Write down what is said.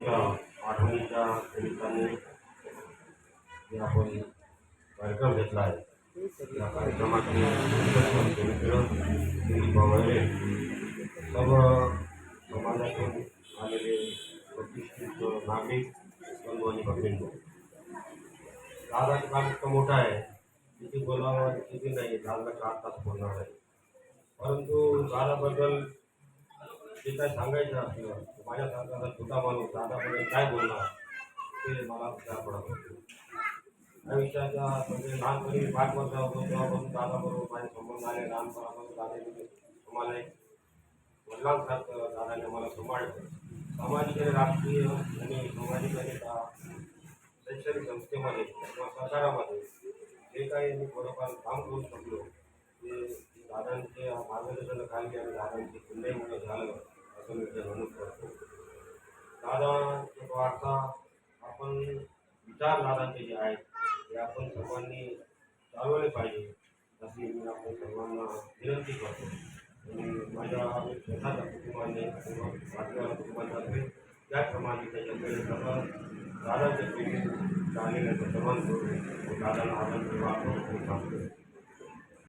त्या आठवणीच्या निमित्ताने जे आपण कार्यक्रम घेतला आहे या कार्यक्रमाचे मित्र दिलीप वगैरे सर्व समाजातून आलेले प्रतिष्ठित नागरिक बंधू आणि भगिनींनो, दादाचं काम इतकं मोठं आहे, किती बोलावं किती नाही, दादाला 4 तास बोलणार आहे. परंतु दादाबद्दल जे काय सांगायचं असलं माझ्यासारखा छोटा माणूस दादाबद्दल काय बोलणार ते मला विचार पडत होते. आयुष्याच्या म्हणजे लहानपणी 5 वर्षाचा होतो तेव्हापासून दादाबरोबर माझे संबंध आले. लहानपणापासून दादाने आम्हाला एक वडिलांसारखं दादाने मला सांभाळलं. सामाजिक आणि राजकीय आणि सामाजिक आणि शैक्षणिक संस्थेमध्ये किंवा सरकारामध्ये जे काही मी थोडंफार काम करू शकलो ते दादांच्या मार्गदर्शनाखाली आणि दादांची पुण्यामुळे झालं असं मी ते नमूद करतो. दादाचे वार्ता आपण विचार दादांचे जे आहेत ते आपण सर्वांनी चालवले पाहिजे अशी मी आपण सर्वांना विनंती करतो. आणि माझ्या स्वतःच्या कुटुंबाने किंवा माझ्या कुटुंबातर्फे त्याचप्रमाणे त्याच्याकडे सर्व दादाचे प्रेमी झालेले सर्वांकडून दादाला आनंद सांगतो.